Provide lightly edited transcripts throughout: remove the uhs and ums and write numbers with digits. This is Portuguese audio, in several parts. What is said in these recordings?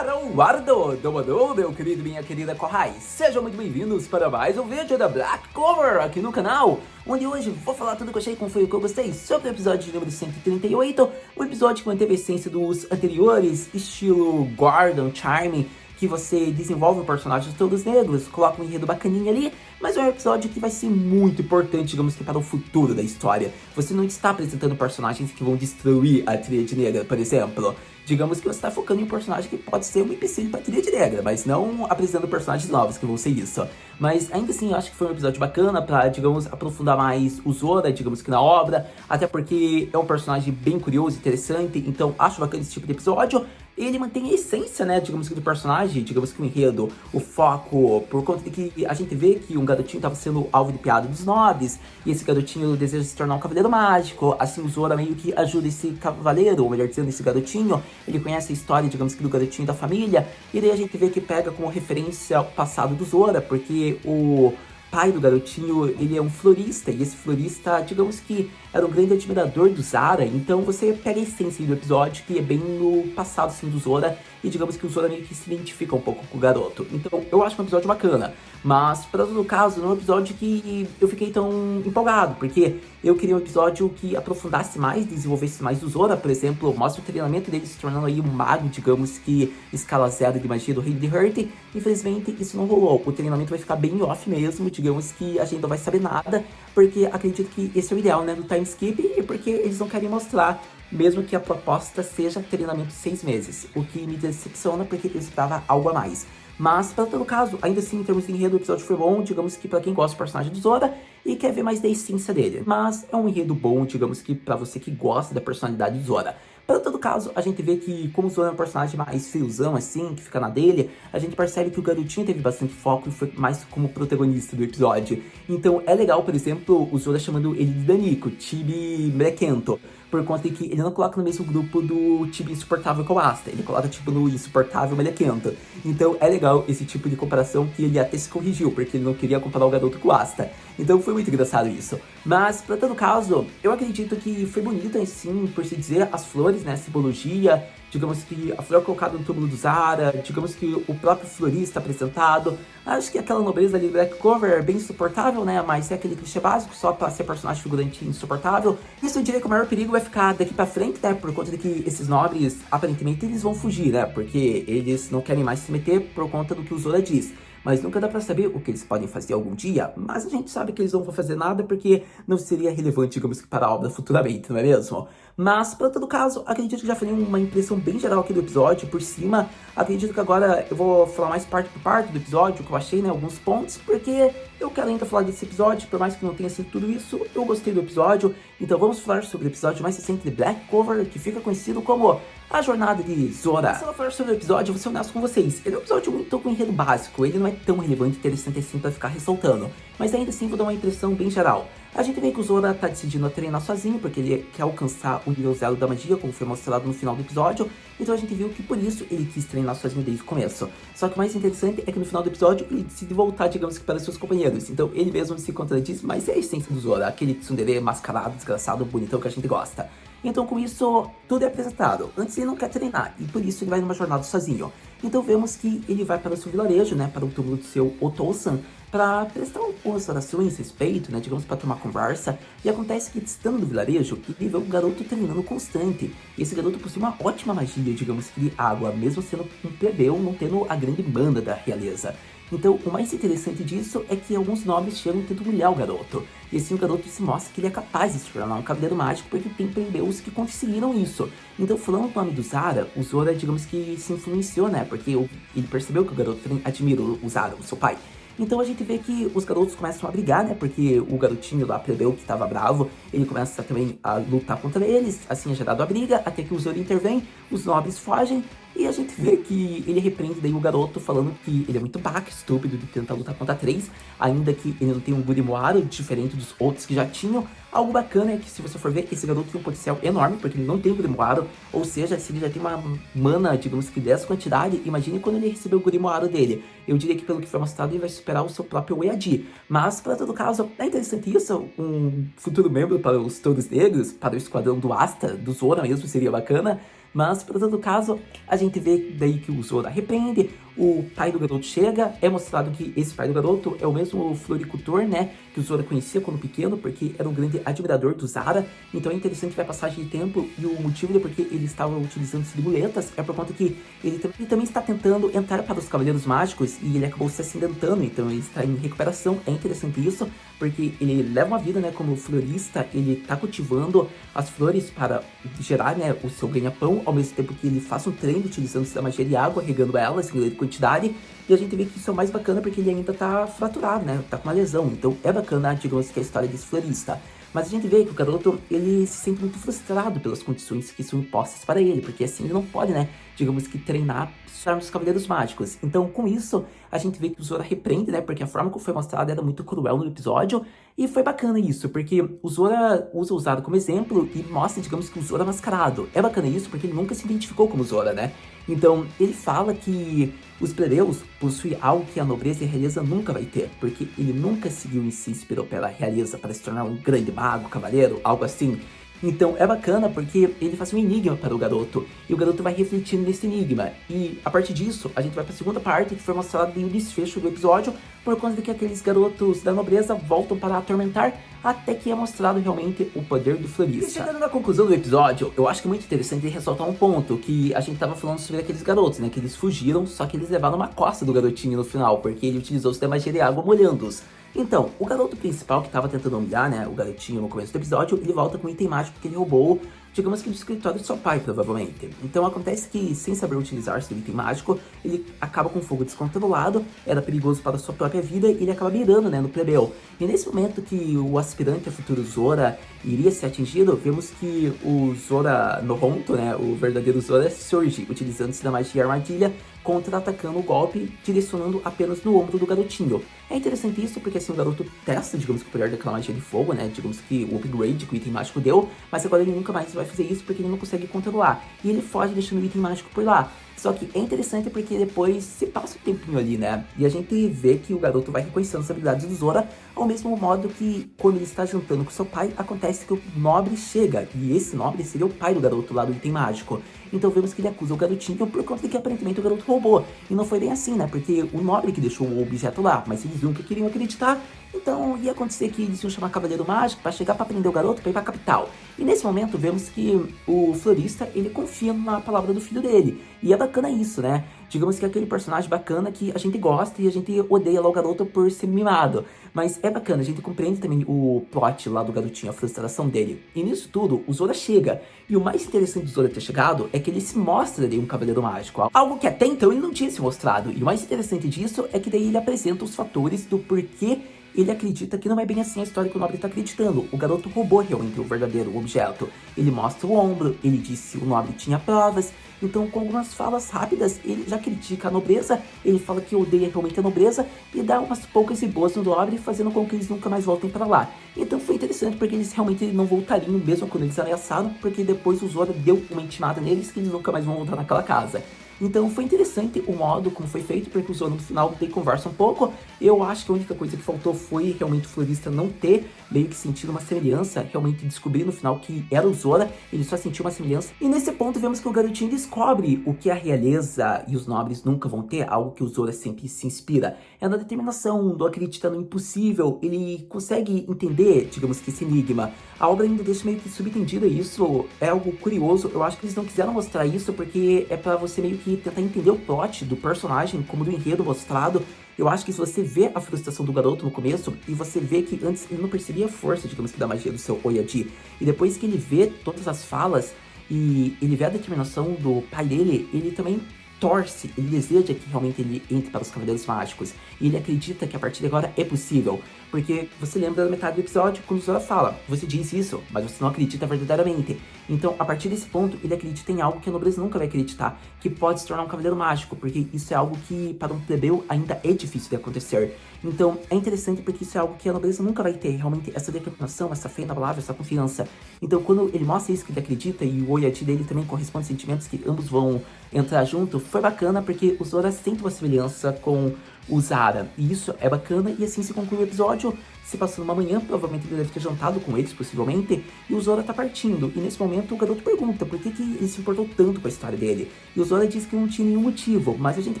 Eduardo, Domadou, meu querido e minha querida Kohai. Sejam muito bem-vindos para mais um vídeo da Black Clover aqui no canal, onde hoje vou falar tudo que eu achei, como foi o que eu gostei sobre o episódio número 138, o episódio que manteve a essência dos anteriores, estilo Gordon, Charming, que você desenvolve um personagem todos negros, coloca um enredo bacaninha ali, mas é um episódio que vai ser muito importante, digamos que para o futuro da história. Você não está apresentando personagens que vão destruir a Tríade Negra, por exemplo. Digamos que você está focando em um personagem que pode ser um empecilho para a Tríade Negra, mas não apresentando personagens novos que vão ser isso. Mas ainda assim, eu acho que foi um episódio bacana para, digamos, aprofundar mais o Zora, digamos que na obra, até porque é um personagem bem curioso, interessante, então acho bacana esse tipo de episódio. Ele mantém a essência, né, digamos que do personagem, digamos que o enredo, o foco, por conta de que a gente vê que um garotinho estava sendo alvo de piada dos nobres, e esse garotinho deseja se tornar um cavaleiro mágico, assim o Zora meio que ajuda esse cavaleiro, ou melhor dizendo, esse garotinho, ele conhece a história, digamos que do garotinho da família, e daí a gente vê que pega como referência o passado do Zora, porque o pai do garotinho, ele é um florista, e esse florista, digamos que era um grande admirador do Zara, então você pega a essência do episódio, que é bem no passado, assim, do Zora, e digamos que o Zora meio que se identifica um pouco com o garoto. Então, eu acho um episódio bacana, mas, para todo caso, não é um episódio que eu fiquei tão empolgado, porque eu queria um episódio que aprofundasse mais, desenvolvesse mais o Zora, por exemplo, mostra o treinamento dele se tornando aí um mago, digamos que escala 0 de magia do Reino de Hurt. Infelizmente, isso não rolou, o treinamento vai ficar bem off mesmo, digamos que a gente não vai saber nada, porque acredito que esse é o ideal, né, do time skip, e porque eles não querem mostrar, mesmo que a proposta seja treinamento de 6 meses, o que me decepciona porque eu esperava algo a mais. Mas, para todo caso, ainda assim, em termos de enredo, o episódio foi bom, digamos que para quem gosta do personagem do Zora e quer ver mais da essência dele. Mas é um enredo bom, digamos que para você que gosta da personalidade do Zora. Para todo caso, a gente vê que, como o Zora é um personagem mais friozão, assim, que fica na dele, a gente percebe que o garotinho teve bastante foco e foi mais como protagonista do episódio. Então é legal, por exemplo, o Zora chamando ele de Danico, Tibi Mrequento, por conta de que ele não coloca no mesmo grupo do Tibi insuportável com o Asta, ele coloca tipo no insuportável Melequento. Então é legal esse tipo de comparação que ele até se corrigiu, porque ele não queria comparar o garoto com o Asta. Então foi muito engraçado isso. Mas, para todo caso, eu acredito que foi bonito, assim, por se dizer, as flores, né, a simbologia, digamos que a flor colocada no túmulo do Zara, digamos que o próprio florista apresentado. Acho que aquela nobreza ali do Black Clover é bem insuportável, né, mas é aquele clichê básico, só pra ser personagem figurante insuportável. Isso eu diria que o maior perigo vai ficar daqui pra frente, né, por conta de que esses nobres, aparentemente, eles vão fugir, né, porque eles não querem mais se meter por conta do que o Zora diz. Mas nunca dá pra saber o que eles podem fazer algum dia, mas a gente sabe que eles não vão fazer nada porque não seria relevante, digamos que para a obra futuramente, não é mesmo? Mas, para todo caso, acredito que já falei uma impressão bem geral aqui do episódio, por cima. Acredito que agora eu vou falar mais parte por parte do episódio, que eu achei, né, alguns pontos, porque eu quero ainda falar desse episódio, por mais que não tenha sido tudo isso, eu gostei do episódio. Então vamos falar sobre o episódio mais recente de Black Clover, que fica conhecido como A Jornada de Zora. Se eu falar sobre o episódio, eu vou ser honesto com vocês. Ele é um episódio muito com enredo básico, ele não é tão relevante e interessante assim pra ficar ressaltando. Mas ainda assim vou dar uma impressão bem geral. A gente vê que o Zora tá decidindo a treinar sozinho, porque ele quer alcançar o nível 0 da magia, como foi mostrado no final do episódio. Então a gente viu que por isso ele quis treinar sozinho desde o começo. Só que o mais interessante é que no final do episódio ele decide voltar, digamos que para seus companheiros. Então ele mesmo se contradiz, mas é a essência do Zora, aquele tsundere mascarado, desgraçado, bonitão que a gente gosta. Então com isso, tudo é apresentado. Antes ele não quer treinar, e por isso ele vai numa jornada sozinho. Então vemos que ele vai para o seu vilarejo, né, para o túmulo do seu Otou-san, para prestar algumas orações, respeito, né, digamos, para tomar conversa. E acontece que, estando no vilarejo, ele vê um garoto treinando constante. E esse garoto possui uma ótima magia, digamos que de água, mesmo sendo um plebeu, não tendo a grande banda da realeza. Então, o mais interessante disso é que alguns nobres chegam tentando humilhar o garoto. E assim o garoto se mostra que ele é capaz de se tornar um cavaleiro mágico, porque tem plebeus que conseguiram isso. Então, falando do nome do Zara, o Zora, digamos que se influenciou, né, porque ele percebeu que o garoto também admira o Zara, o seu pai. Então a gente vê que os garotos começam a brigar, né, porque o garotinho lá, plebeu, que tava bravo, ele começa também a lutar contra eles, assim é gerado a briga, até que o Zoro intervém, os nobres fogem, e a gente vê que ele repreende daí o garoto, falando que ele é muito baca, estúpido de tentar lutar contra 3, ainda que ele não tenha um Gurimuaro, diferente dos outros que já tinham. Algo bacana é que, se você for ver, esse garoto tem um potencial enorme, porque ele não tem o Gurimuaro, ou seja, se ele já tem uma mana, digamos que dessa quantidade, imagine quando ele receber o Gurimuaro dele. Eu diria que, pelo que foi mostrado, ele vai superar o seu próprio Weadi. Mas, para todo caso, é interessante isso, um futuro membro para os Touros Negros, para o esquadrão do Asta, do Zora mesmo, seria bacana. Mas, por todo caso, a gente vê daí que o Zora repreende, o pai do garoto chega, é mostrado que esse pai do garoto é o mesmo floricultor, né, que o Zora conhecia quando pequeno, porque era um grande admirador do Zara. Então é interessante ver a passagem de tempo, e o motivo de porque ele estava utilizando silhuetas é por conta que ele também está tentando entrar para os Cavaleiros Mágicos, e ele acabou se acidentando, então ele está em recuperação. É interessante isso, porque ele leva uma vida, né, como florista, ele está cultivando as flores para gerar, né, o seu ganha-pão, ao mesmo tempo que ele faz um treino utilizando a magia de água, regando elas em grande quantidade, e a gente vê que isso é o mais bacana porque ele ainda tá fraturado, né, tá com uma lesão, então é bacana, digamos que a história desse florista. Mas a gente vê que o garoto, ele se sente muito frustrado pelas condições que são impostas para ele, porque assim ele não pode, né, digamos que treinar os Cavaleiros Mágicos. Então, com isso, a gente vê que o Zora repreende, né, porque a forma como foi mostrada era muito cruel no episódio, e foi bacana isso, porque o Zora usa o Zara como exemplo e mostra, digamos que o Zora mascarado. É bacana isso porque ele nunca se identificou como Zora, né? Então, ele fala que os plebeus possuem algo que a nobreza e a realeza nunca vai ter, porque ele nunca seguiu e se inspirou pela realeza para se tornar um grande mago, cavaleiro, algo assim. Então é bacana porque ele faz um enigma para o garoto, e o garoto vai refletindo nesse enigma, e a partir disso a gente vai para a segunda parte, que foi mostrado o desfecho do episódio, por conta de que aqueles garotos da nobreza voltam para atormentar, até que é mostrado realmente o poder do florista. E chegando na conclusão do episódio, eu acho que é muito interessante ressaltar um ponto, que a gente tava falando sobre aqueles garotos, né, que eles fugiram, só que eles levaram uma costa do garotinho no final, porque ele utilizou o sistema magia de água molhando-os. Então, o garoto principal que tava tentando humilhar, né, o garotinho no começo do episódio, ele volta com um item mágico que ele roubou, digamos que do escritório do seu pai, provavelmente. Então acontece que, sem saber utilizar seu item mágico, ele acaba com fogo descontrolado, era perigoso para a sua própria vida, e ele acaba mirando, né, no plebeu. E nesse momento que o aspirante a futuro Zora iria ser atingido, vemos que o Zora Nohonto, né, o verdadeiro Zora, surge, utilizando-se da magia armadilha, contra-atacando o golpe, direcionando apenas no ombro do garotinho. É interessante isso porque assim o garoto testa, digamos que o poder daquela magia de fogo, né, digamos que o upgrade que o item mágico deu, mas agora ele nunca mais vai fazer isso porque ele não consegue controlar, e ele foge deixando o item mágico por lá. Só que é interessante porque depois se passa um tempinho ali, né, e a gente vê que o garoto vai reconhecendo as habilidades do Zora, ao mesmo modo que quando ele está jantando com seu pai, acontece que o nobre chega, e esse nobre seria o pai do garoto lá do item mágico. Então vemos que ele acusa o garotinho por conta de que aparentemente o garoto roubou. E não foi bem assim, né? Porque o nobre que deixou o objeto lá, mas eles nunca queriam acreditar. Então ia acontecer que eles iam chamar Cavaleiro Mágico para chegar para prender o garoto para ir para a capital. E nesse momento vemos que o florista, ele confia na palavra do filho dele. E é bacana isso, né? Digamos que é aquele personagem bacana que a gente gosta e a gente odeia lá o garoto por ser mimado. Mas é bacana, a gente compreende também o plot lá do garotinho, a frustração dele. E nisso tudo, o Zora chega. E o mais interessante do Zora ter chegado é que ele se mostra ali um Cavaleiro Mágico. Algo que até então ele não tinha se mostrado. E o mais interessante disso é que daí ele apresenta os fatores do porquê ele acredita que não é bem assim a história que o nobre está acreditando. O garoto roubou realmente o verdadeiro objeto. Ele mostra o ombro, ele disse que o nobre tinha provas. Então, com algumas falas rápidas, ele já critica a nobreza, ele fala que odeia realmente a nobreza e dá umas poucas e boas no nobre, fazendo com que eles nunca mais voltem para lá. Então foi interessante porque eles realmente não voltariam mesmo quando eles ameaçaram, porque depois o Zora deu uma intimada neles que eles nunca mais vão voltar naquela casa. Então foi interessante o modo como foi feito, porque o Zora no final daí conversa um pouco. Eu acho que a única coisa que faltou foi realmente o florista não ter meio que sentido uma semelhança, realmente descobrir no final que era o Zora, ele só sentiu uma semelhança. E nesse ponto vemos que o garotinho descobre o que a realeza e os nobres nunca vão ter, algo que o Zora sempre se inspira. É na determinação, do acreditar no impossível, ele consegue entender, digamos que esse enigma. A obra ainda deixa meio que subentendida isso, é algo curioso, eu acho que eles não quiseram mostrar isso porque é pra você meio que tentar entender o plot do personagem, como do enredo mostrado. Eu acho que se você vê a frustração do garoto no começo, e você vê que antes ele não percebia a força, digamos que da magia do seu Oyadi, e depois que ele vê todas as falas, e ele vê a determinação do pai dele, ele também torce, ele deseja que realmente ele entre para os Cavaleiros Mágicos, e ele acredita que a partir de agora é possível, porque você lembra da metade do episódio, quando o Zora fala, você diz isso, mas você não acredita verdadeiramente. Então, a partir desse ponto, ele acredita em algo que a nobreza nunca vai acreditar, que pode se tornar um Cavaleiro Mágico, porque isso é algo que, para um plebeu, ainda é difícil de acontecer. Então, é interessante porque isso é algo que a nobreza nunca vai ter, realmente, essa determinação, essa fé na palavra, essa confiança. Então, quando ele mostra isso que ele acredita, e o Oyadi dele também corresponde a sentimentos que ambos vão entrar junto, foi bacana porque o Zora sente uma semelhança com o Zara, e isso é bacana, e assim se conclui o episódio, se passando uma manhã, provavelmente ele deve ter jantado com eles, possivelmente, e o Zora tá partindo, e nesse momento o garoto pergunta por que ele se importou tanto com a história dele, e o Zora diz que não tinha nenhum motivo, mas a gente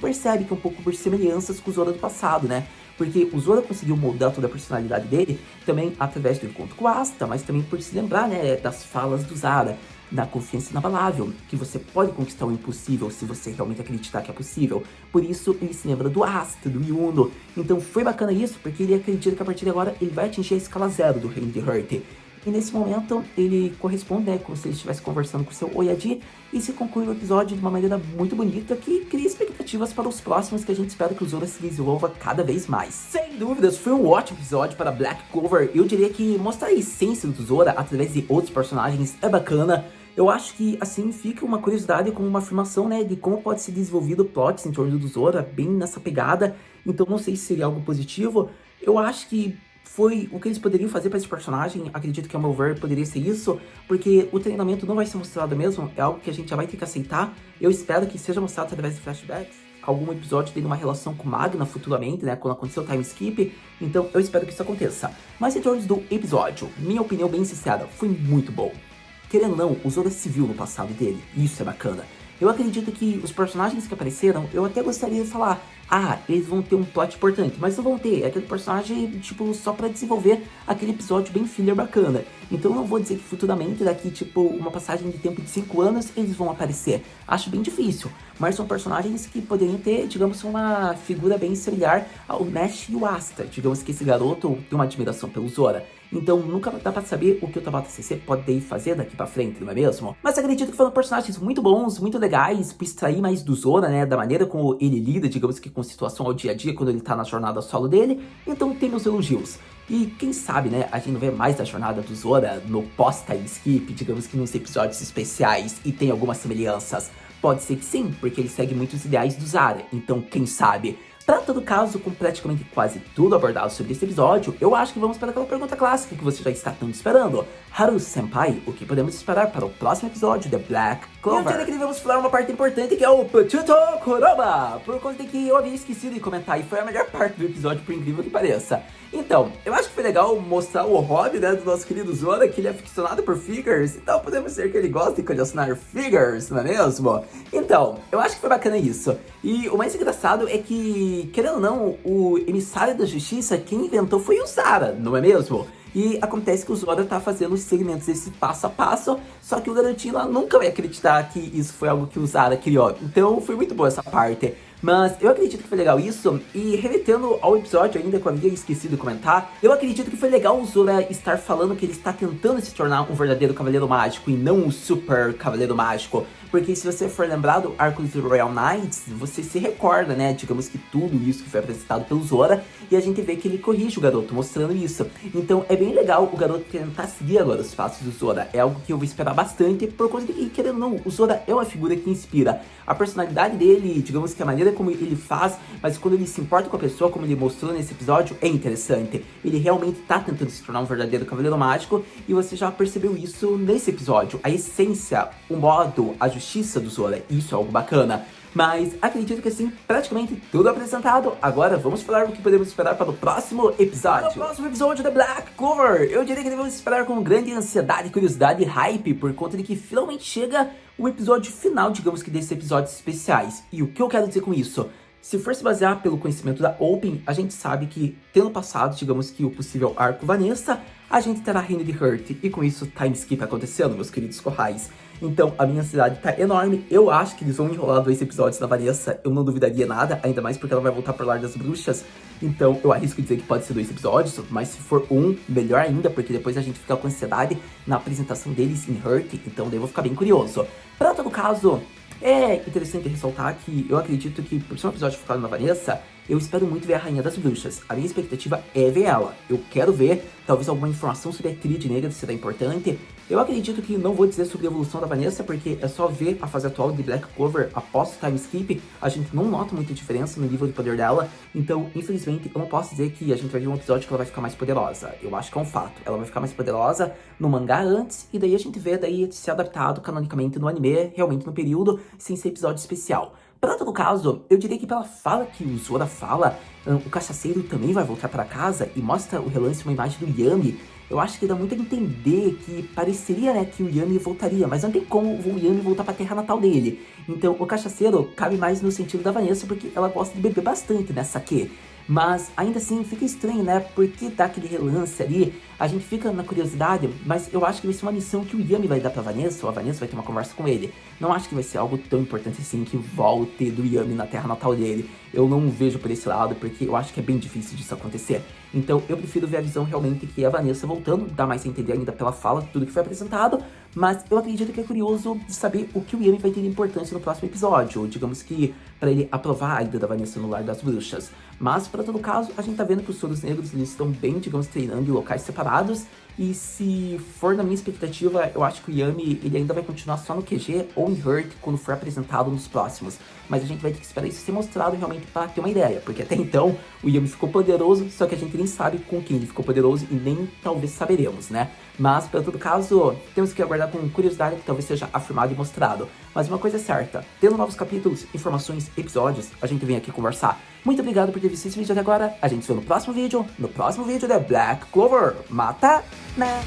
percebe que é um pouco por semelhanças com o Zora do passado, né? Porque o Zora conseguiu moldar toda a personalidade dele, também através do encontro com a Asta, mas também por se lembrar, né, das falas do Zara, da confiança inabalável, que você pode conquistar o impossível se você realmente acreditar que é possível. Por isso, ele se lembra do Asta, do Yuno. Então foi bacana isso, porque ele acredita que a partir de agora ele vai atingir a escala 0 do reino de Hurt. E nesse momento, ele corresponde, né, como se ele estivesse conversando com seu Oyadi, e se conclui o episódio de uma maneira muito bonita, que cria expectativas para os próximos, que a gente espera que o Zora se desenvolva cada vez mais. Sem dúvidas, foi um ótimo episódio para Black Clover. Eu diria que mostrar a essência do Zora através de outros personagens é bacana. Eu acho que, assim, fica uma curiosidade como uma afirmação, né, de como pode ser desenvolvido plots em torno do Zora, bem nessa pegada. Então, não sei se seria algo positivo. Eu acho que foi o que eles poderiam fazer para esse personagem. Acredito que, ao meu ver, poderia ser isso, porque o treinamento não vai ser mostrado mesmo, é algo que a gente já vai ter que aceitar. Eu espero que seja mostrado através de flashbacks, algum episódio tendo uma relação com Magna futuramente, né, quando acontecer o time skip, então eu espero que isso aconteça. Mas em termos do episódio, minha opinião bem sincera, foi muito bom. Querendo ou não, o Zora se viu no passado dele, e isso é bacana. Eu acredito que os personagens que apareceram, eu até gostaria de falar, eles vão ter um plot importante, mas não vão ter, é aquele personagem, tipo, só pra desenvolver aquele episódio bem filler bacana. Então eu não vou dizer que futuramente, daqui, tipo, uma passagem de tempo de 5 anos, eles vão aparecer. Acho bem difícil, mas são personagens que poderiam ter, digamos, uma figura bem similar ao Nash e o Asta. Digamos que esse garoto tem uma admiração pelo Zora. Então nunca dá pra saber o que o Tabata CC pode fazer daqui pra frente, não é mesmo? Mas acredito que foram personagens muito bons, muito legais, pra extrair mais do Zora, né, da maneira como ele lida, digamos que com situação ao dia a dia, quando ele tá na jornada solo dele. Então tem meus elogios. E quem sabe, né, a gente não vê mais da jornada do Zora no pós-time skip, digamos que nos episódios especiais, e tem algumas semelhanças. Pode ser que sim, porque ele segue muitos ideais do Zara, então quem sabe? Para todo caso, com praticamente quase tudo abordado sobre esse episódio, eu acho que vamos para aquela pergunta clássica que você já está tanto esperando. Haru-senpai, o que podemos esperar para o próximo episódio de Black Clover? E eu diria que devemos falar uma parte importante, que é o Pochuto Koroba, por conta de que eu havia esquecido de comentar, e foi a melhor parte do episódio, por incrível que pareça. Então, eu acho que foi legal mostrar o hobby, né, do nosso querido Zora, que ele é aficionado por figures, então podemos dizer que ele gosta de colecionar figures, não é mesmo? Então, eu acho que foi bacana isso. E o mais engraçado é que, querendo ou não, o emissário da justiça, quem inventou foi o Zara, não é mesmo? E acontece que o Zora tá fazendo os segmentos desse passo a passo, só que o garotinho lá nunca vai acreditar que isso foi algo que o Zara criou. Então foi muito boa essa parte. Mas eu acredito que foi legal isso, e remetendo ao episódio ainda que eu havia esquecido de comentar, eu acredito que foi legal o Zora estar falando que ele está tentando se tornar um verdadeiro Cavaleiro Mágico e não um Super Cavaleiro Mágico. Porque se você for lembrar do arco dos Royal Knights, você se recorda, né, digamos que tudo isso que foi apresentado pelo Zora, e a gente vê que ele corrige o garoto, mostrando isso. Então é bem legal o garoto tentar seguir agora os passos do Zora, é algo que eu vou esperar bastante, por conta de que, querendo ou não, o Zora é uma figura que inspira. A personalidade dele, digamos que a maneira como ele faz, mas quando ele se importa com a pessoa, como ele mostrou nesse episódio, é interessante. Ele realmente tá tentando se tornar um verdadeiro Cavaleiro Mágico, e você já percebeu isso nesse episódio. A essência, o modo, a justiça do Zora, isso é algo bacana. Mas acredito que assim, praticamente tudo apresentado. Agora vamos falar o que podemos esperar para o próximo episódio. No próximo episódio da Black Clover, eu diria que devemos esperar com grande ansiedade, curiosidade e hype, por conta de que finalmente chega o episódio final, digamos que desses episódios especiais. E o que eu quero dizer com isso? Se for se basear pelo conhecimento da Open, a gente sabe que, tendo passado, digamos que o possível arco Vanessa, a gente terá Reino de Hurt, e com isso time skip acontecendo, meus queridos corrais. Então a minha ansiedade tá enorme, eu acho que eles vão enrolar 2 episódios da Vanessa, eu não duvidaria nada, ainda mais porque ela vai voltar pro Lar das Bruxas, então eu arrisco dizer que pode ser 2 episódios, mas se for um, melhor ainda, porque depois a gente fica com ansiedade na apresentação deles em Hurt, então daí eu vou ficar bem curioso. Pra todo caso, é interessante ressaltar que eu acredito que, por ser um episódio focado na Vanessa, eu espero muito ver a Rainha das Bruxas. A minha expectativa é ver ela. Eu quero ver, talvez, alguma informação sobre a Tríade Negra, será importante. Eu acredito que não vou dizer sobre a evolução da Vanessa, porque é só ver a fase atual de Black Clover após o time skip. A gente não nota muita diferença no nível de poder dela. Então, infelizmente, eu não posso dizer que a gente vai ver um episódio que ela vai ficar mais poderosa. Eu acho que é um fato. Ela vai ficar mais poderosa no mangá antes, e daí a gente vê daí ser adaptado canonicamente no anime, realmente no período, sem ser episódio especial. Para todo caso, eu diria que pela fala que o Zora fala, o cachaceiro também vai voltar para casa e mostra o relance uma imagem do Yami. Eu acho que dá muito a entender que pareceria, né, que o Yami voltaria, mas não tem como o Yami voltar pra terra natal dele. Então, o cachaceiro cabe mais no sentido da Vanessa, porque ela gosta de beber bastante, né, saquê? Mas ainda assim fica estranho, né? Porque dá aquele relance ali, a gente fica na curiosidade, mas eu acho que vai ser uma missão que o Yami vai dar pra Vanessa, ou a Vanessa vai ter uma conversa com ele. Não acho que vai ser algo tão importante assim que volte do Yami na terra natal dele. Eu não vejo por esse lado, porque eu acho que é bem difícil disso acontecer. Então eu prefiro ver a visão realmente que é a Vanessa voltando, dá mais a entender ainda pela fala, tudo que foi apresentado, mas eu acredito que é curioso de saber o que o Yami vai ter de importância no próximo episódio, ou digamos que para ele aprovar a ida da Vanessa no Lar das Bruxas. Mas, para todo caso, a gente tá vendo que os Soros Negros eles estão bem, digamos, treinando em locais separados. E se for na minha expectativa, eu acho que o Yami ele ainda vai continuar só no QG ou em Hurt quando for apresentado nos próximos. Mas a gente vai ter que esperar isso ser mostrado realmente para ter uma ideia. Porque até então, o Yami ficou poderoso, só que a gente nem sabe com quem ele ficou poderoso e nem talvez saberemos, né? Mas, para todo caso, temos que aguardar com curiosidade que talvez seja afirmado e mostrado. Mas uma coisa é certa, tendo novos capítulos, informações, episódios, a gente vem aqui conversar. Muito obrigado por ter visto esse vídeo até agora. A gente se vê no próximo vídeo da Black Clover. Mata, né?